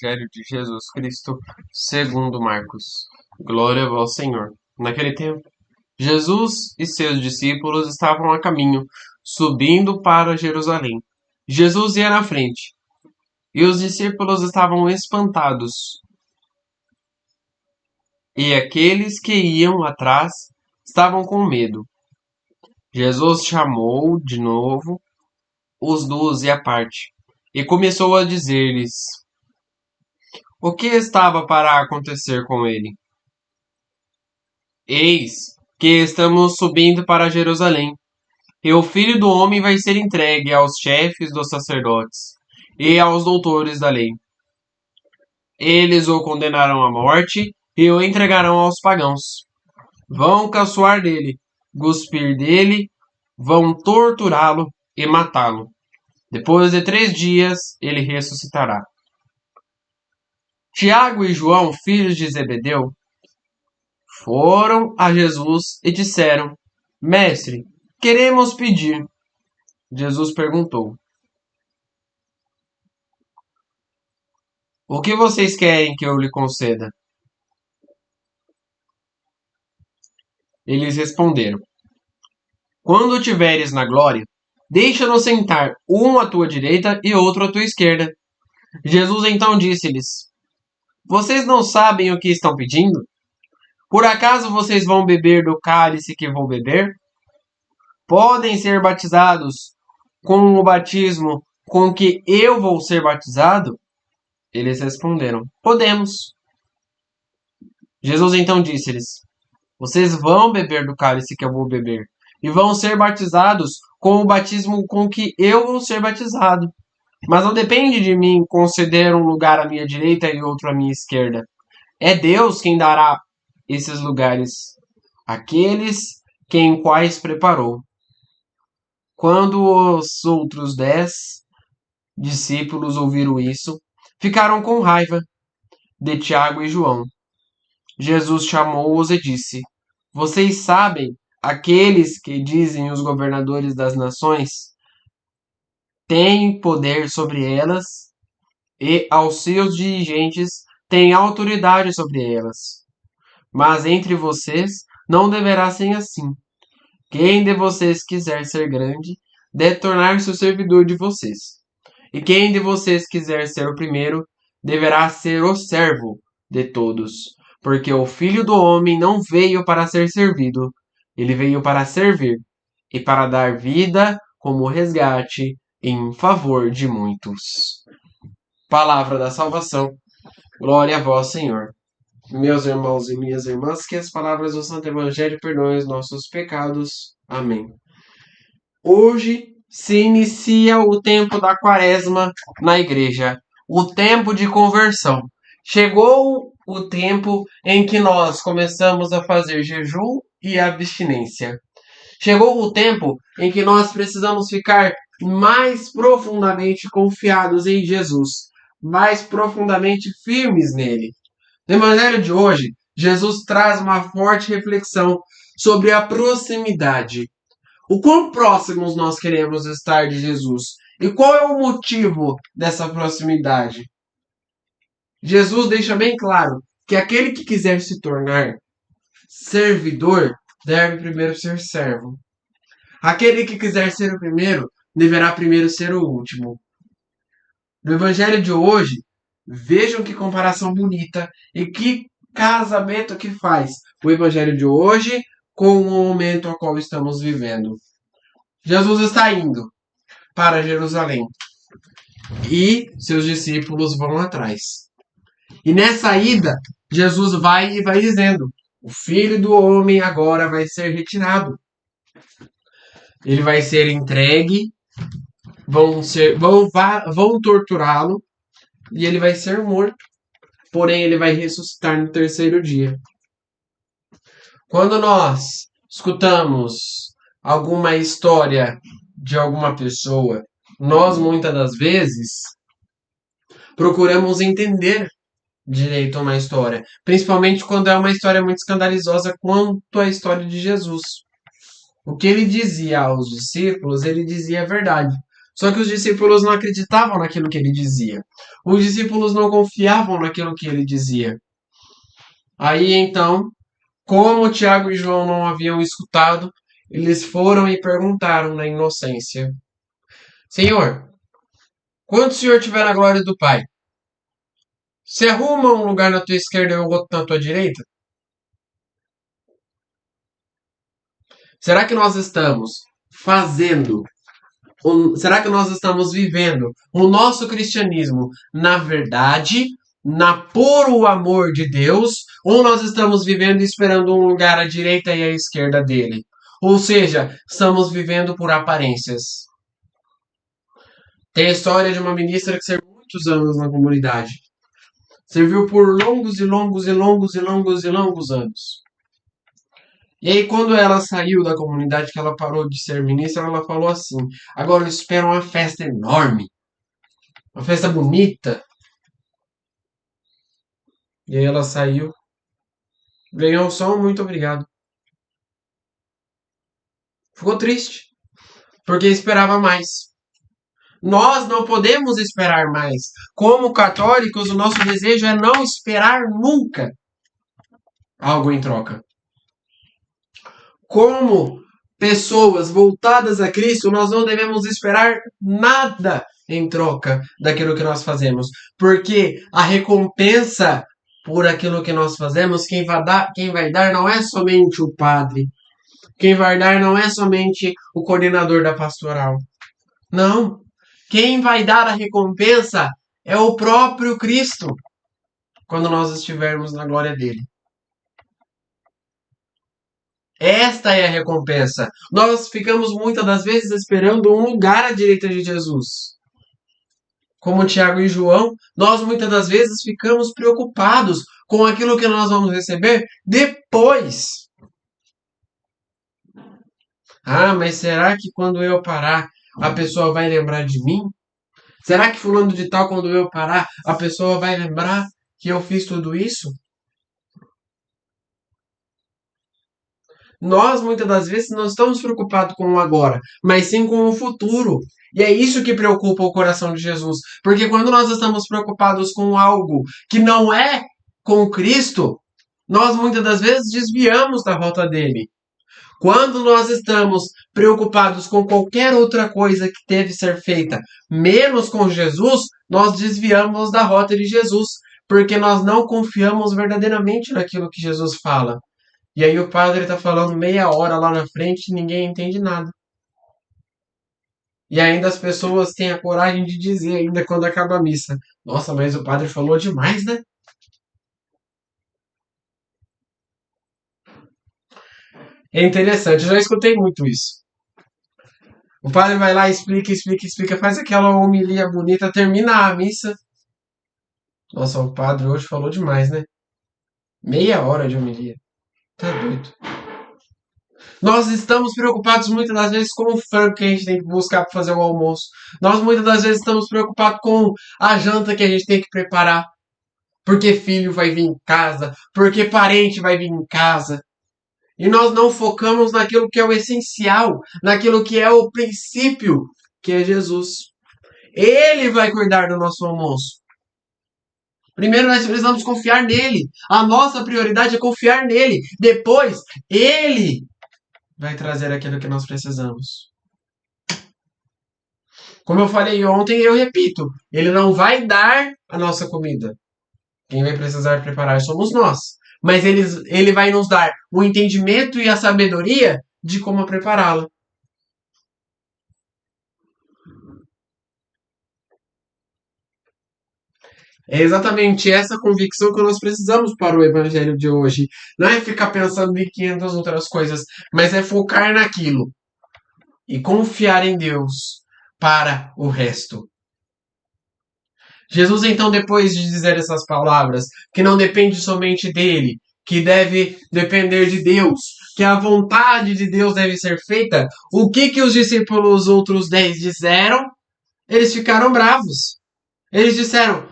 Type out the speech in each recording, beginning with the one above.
Evangelho de Jesus Cristo, segundo Marcos. Glória ao Senhor. Naquele tempo, Jesus e seus discípulos estavam a caminho, subindo para Jerusalém. Jesus ia na frente, e os discípulos estavam espantados, e aqueles que iam atrás estavam com medo. Jesus chamou de novo os 12 à parte e começou a dizer-lhes o que estava para acontecer com ele. Eis que estamos subindo para Jerusalém, e o Filho do Homem vai ser entregue aos chefes dos sacerdotes e aos doutores da lei. Eles o condenarão à morte e o entregarão aos pagãos. Vão caçoar dele, cuspir dele, vão torturá-lo e matá-lo. Depois de 3 dias, ele ressuscitará. Tiago e João, filhos de Zebedeu, foram a Jesus e disseram: Mestre, queremos pedir. Jesus perguntou: O que vocês querem que eu lhe conceda? Eles responderam: Quando tiveres na glória, deixa-nos sentar, um à tua direita e outro à tua esquerda. Jesus então disse-lhes: Vocês não sabem o que estão pedindo? Por acaso vocês vão beber do cálice que vou beber? Podem ser batizados com o batismo com que eu vou ser batizado? Eles responderam: Podemos. Jesus então disse-lhes: Vocês vão beber do cálice que eu vou beber, e vão ser batizados com o batismo com que eu vou ser batizado. Mas não depende de mim conceder um lugar à minha direita e outro à minha esquerda. É Deus quem dará esses lugares àqueles quem quais preparou. Quando os outros 10 discípulos ouviram isso, ficaram com raiva de Tiago e João. Jesus chamou-os e disse: Vocês sabem, aqueles que dizem os governadores das nações têm poder sobre elas e aos seus dirigentes têm autoridade sobre elas. Mas entre vocês não deverá ser assim. Quem de vocês quiser ser grande, deve tornar-se o servidor de vocês. E quem de vocês quiser ser o primeiro, deverá ser o servo de todos. Porque o Filho do Homem não veio para ser servido, ele veio para servir e para dar vida como resgate em favor de muitos. Palavra da salvação. Glória a vós, Senhor. Meus irmãos e minhas irmãs, que as palavras do Santo Evangelho perdoem os nossos pecados. Amém. Hoje se inicia o tempo da Quaresma na igreja, o tempo de conversão. Chegou o tempo em que nós começamos a fazer jejum e abstinência. Chegou o tempo em que nós precisamos ficar mais profundamente confiados em Jesus, mais profundamente firmes nele. No Evangelho de hoje, Jesus traz uma forte reflexão sobre a proximidade. O quão próximos nós queremos estar de Jesus? E qual é o motivo dessa proximidade? Jesus deixa bem claro que aquele que quiser se tornar servidor deve primeiro ser servo. Aquele que quiser ser o primeiro deverá primeiro ser o último. No Evangelho de hoje, vejam que comparação bonita e que casamento que faz o Evangelho de hoje com o momento ao qual estamos vivendo. Jesus está indo para Jerusalém e seus discípulos vão atrás. E nessa ida, Jesus vai e vai dizendo: o Filho do Homem agora vai ser retirado. Ele vai ser entregue, vão torturá-lo e ele vai ser morto. Porém, ele vai ressuscitar no 3º dia. Quando nós escutamos alguma história de alguma pessoa, nós muitas das vezes procuramos entender direito uma história, principalmente quando é uma história muito escandalosa quanto a história de Jesus. O que ele dizia aos discípulos, ele dizia a verdade. Só que os discípulos não acreditavam naquilo que ele dizia. Os discípulos não confiavam naquilo que ele dizia. Aí então, como Tiago e João não haviam escutado, eles foram e perguntaram na inocência: Senhor, quando o Senhor estiver na glória do Pai, se arruma um lugar na tua esquerda e outro na tua direita? Será que nós estamos fazendo será que nós estamos vivendo o nosso cristianismo na verdade, na puro amor de Deus, ou nós estamos vivendo esperando um lugar à direita e à esquerda dele? Ou seja, estamos vivendo por aparências. Tem a história de uma ministra que serviu muitos anos na comunidade. Serviu por longos e longos e longos e longos e longos anos. E aí, quando ela saiu da comunidade, que ela parou de ser ministra, ela falou assim: agora eu espero uma festa enorme, uma festa bonita. E aí ela saiu, ganhou só um muito obrigado. Ficou triste, porque esperava mais. Nós não podemos esperar mais. Como católicos, o nosso desejo é não esperar nunca algo em troca. Como pessoas voltadas a Cristo, nós não devemos esperar nada em troca daquilo que nós fazemos, porque a recompensa por aquilo que nós fazemos, quem vai dar não é somente o padre, quem vai dar não é somente o coordenador da pastoral. Não. Quem vai dar a recompensa é o próprio Cristo, quando nós estivermos na glória dele. Esta é a recompensa. Nós ficamos muitas das vezes esperando um lugar à direita de Jesus. Como Tiago e João, nós muitas das vezes ficamos preocupados com aquilo que nós vamos receber depois. Ah, mas será que quando eu parar, a pessoa vai lembrar de mim? Será que fulano de tal, quando eu parar, a pessoa vai lembrar que eu fiz tudo isso? Nós, muitas das vezes, não estamos preocupados com o agora, mas sim com o futuro. E é isso que preocupa o coração de Jesus. Porque quando nós estamos preocupados com algo que não é com Cristo, nós muitas das vezes desviamos da rota dele. Quando nós estamos preocupados com qualquer outra coisa que deve ser feita, menos com Jesus, nós desviamos da rota de Jesus, porque nós não confiamos verdadeiramente naquilo que Jesus fala. E aí o padre está falando meia hora lá na frente e ninguém entende nada. E ainda as pessoas têm a coragem de dizer, ainda quando acaba a missa: nossa, mas o padre falou demais, né? É interessante, eu já escutei muito isso. O padre vai lá, explica, explica, explica, faz aquela homilia bonita, termina a missa. Nossa, o padre hoje falou demais, né? Meia hora de homilia. Tá doido. Nós estamos preocupados muitas das vezes com o frango que a gente tem que buscar para fazer o almoço. Nós muitas das vezes estamos preocupados com a janta que a gente tem que preparar. Porque filho vai vir em casa, porque parente vai vir em casa. E nós não focamos naquilo que é o essencial, naquilo que é o princípio, que é Jesus. Ele vai cuidar do nosso almoço. Primeiro nós precisamos confiar nele. A nossa prioridade é confiar nele. Depois, ele vai trazer aquilo que nós precisamos. Como eu falei ontem, eu repito, ele não vai dar a nossa comida. Quem vai precisar preparar somos nós. Mas ele vai nos dar o entendimento e a sabedoria de como prepará-la. É exatamente essa convicção que nós precisamos para o evangelho de hoje. Não é ficar pensando em 500 outras coisas, mas é focar naquilo e confiar em Deus para o resto. Jesus, então, depois de dizer essas palavras, que não depende somente dele, que deve depender de Deus, que a vontade de Deus deve ser feita, o que os discípulos, os outros 10, disseram? Eles ficaram bravos. Eles disseram: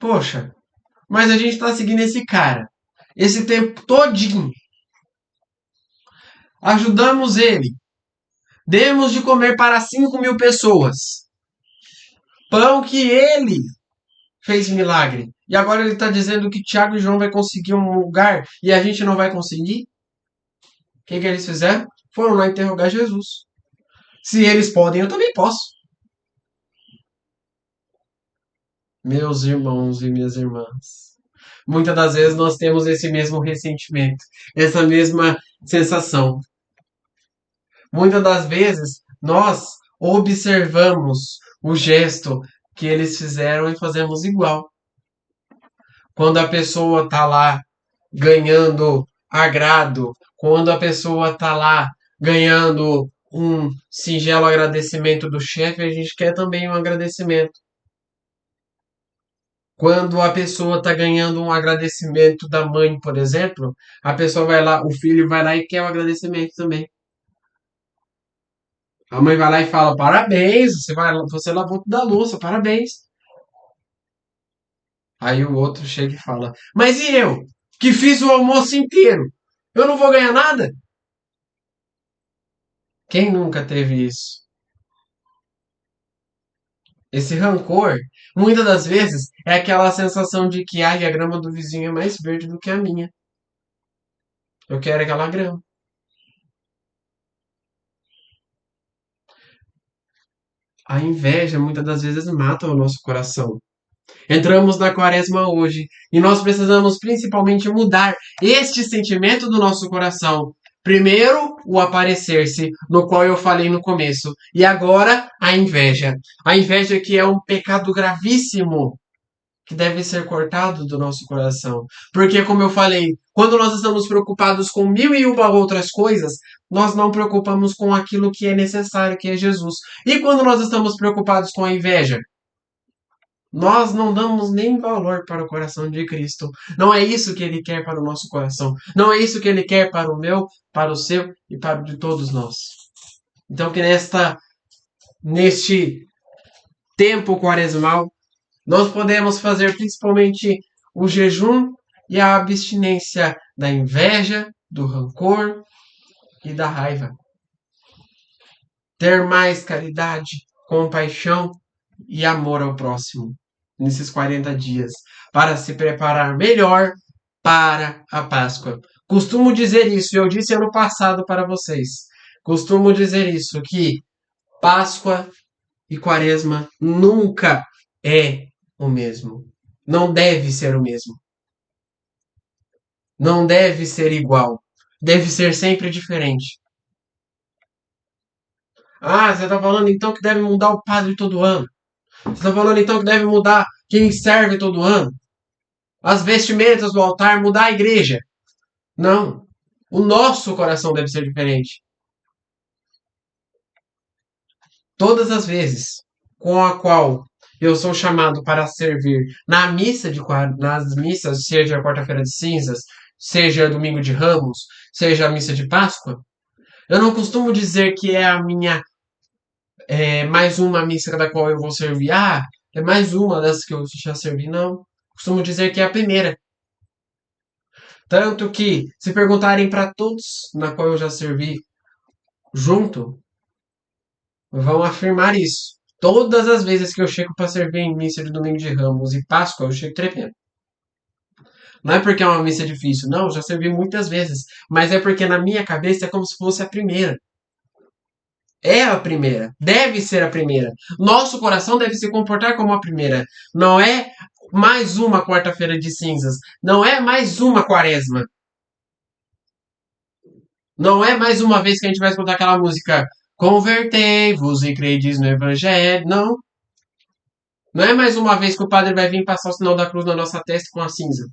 poxa, mas a gente está seguindo esse cara esse tempo todinho. Ajudamos ele. Demos de comer para 5.000 pessoas. Pão que ele fez milagre. E agora ele está dizendo que Tiago e João vai conseguir um lugar e a gente não vai conseguir? O que eles fizeram? Foram lá interrogar Jesus. Se eles podem, eu também posso. Meus irmãos e minhas irmãs, muitas das vezes nós temos esse mesmo ressentimento, essa mesma sensação. Muitas das vezes nós observamos o gesto que eles fizeram e fazemos igual. Quando a pessoa está lá ganhando agrado, quando a pessoa está lá ganhando um singelo agradecimento do chefe, a gente quer também um agradecimento. Quando a pessoa está ganhando um agradecimento da mãe, por exemplo, a pessoa vai lá, o filho vai lá e quer o agradecimento também. A mãe vai lá e fala: parabéns, você lavou toda a louça, parabéns. Aí o outro chega e fala: mas e eu, que fiz o almoço inteiro? Eu não vou ganhar nada? Quem nunca teve isso? Esse rancor, muitas das vezes, é aquela sensação de que ai, a grama do vizinho é mais verde do que a minha. Eu quero aquela grama. A inveja muitas das vezes mata o nosso coração. Entramos na quaresma hoje e nós precisamos principalmente mudar este sentimento do nosso coração. Primeiro, o aparecer-se, no qual eu falei no começo, e agora a inveja. A inveja que é um pecado gravíssimo que deve ser cortado do nosso coração. Porque, como eu falei, quando nós estamos preocupados com mil e uma outras coisas, nós não preocupamos com aquilo que é necessário, que é Jesus. E quando nós estamos preocupados com a inveja? Nós não damos nem valor para o coração de Cristo. Não é isso que Ele quer para o nosso coração. Não é isso que Ele quer para o meu, para o seu e para o de todos nós. Então que neste tempo quaresmal, nós podemos fazer principalmente o jejum e a abstinência da inveja, do rancor e da raiva. Ter mais caridade, compaixão e amor ao próximo nesses 40 dias, para se preparar melhor para a Páscoa. Costumo dizer isso, e eu disse ano passado para vocês. Costumo dizer isso, que Páscoa e Quaresma nunca é o mesmo. Não deve ser o mesmo. Não deve ser igual. Deve ser sempre diferente. Ah, você está falando então que deve mudar o padre todo ano? Você está falando então que deve mudar quem serve todo ano? As vestimentas do altar, mudar a igreja? Não. O nosso coração deve ser diferente. Todas as vezes com a qual eu sou chamado para servir nas missas, seja quarta-feira de cinzas, seja domingo de Ramos, seja a missa de Páscoa, eu não costumo dizer que é a minha mais uma missa da qual eu vou servir. Ah, é mais uma das que eu já servi. Não. Costumo dizer que é a primeira. Tanto que, se perguntarem para todos na qual eu já servi junto, vão afirmar isso. Todas as vezes que eu chego para servir em missa de domingo de Ramos e Páscoa, eu chego tremendo. Não é porque é uma missa difícil, não, eu já servi muitas vezes, mas é porque na minha cabeça é como se fosse a primeira. É a primeira, deve ser a primeira. Nosso coração deve se comportar como a primeira. Não é mais uma quarta-feira de cinzas, não é mais uma quaresma. Não é mais uma vez que a gente vai escutar aquela música Convertei-vos e credes no Evangelho. Não. Não é mais uma vez que o padre vai vir passar o sinal da cruz na nossa testa com a cinza.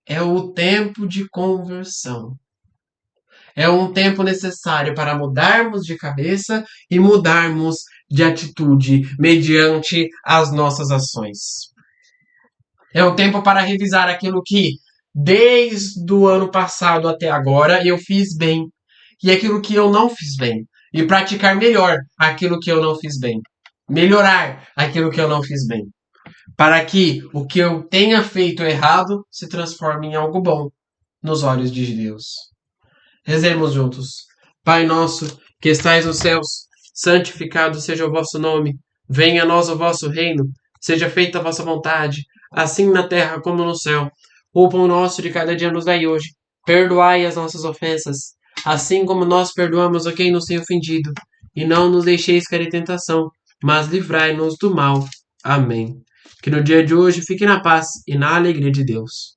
É o tempo de conversão. É um tempo necessário para mudarmos de cabeça e mudarmos de atitude mediante as nossas ações. É um tempo para revisar aquilo que, desde o ano passado até agora, eu fiz bem. E aquilo que eu não fiz bem. E praticar melhor aquilo que eu não fiz bem. Melhorar aquilo que eu não fiz bem. Para que o que eu tenha feito errado se transforme em algo bom nos olhos de Deus. Rezemos juntos. Pai nosso, que estais nos céus, santificado seja o vosso nome. Venha a nós o vosso reino. Seja feita a vossa vontade, assim na terra como no céu. O pão nosso de cada dia nos dai hoje. Perdoai as nossas ofensas, assim como nós perdoamos a quem nos tem ofendido. E não nos deixeis cair em tentação, mas livrai-nos do mal. Amém. Que no dia de hoje fique na paz e na alegria de Deus.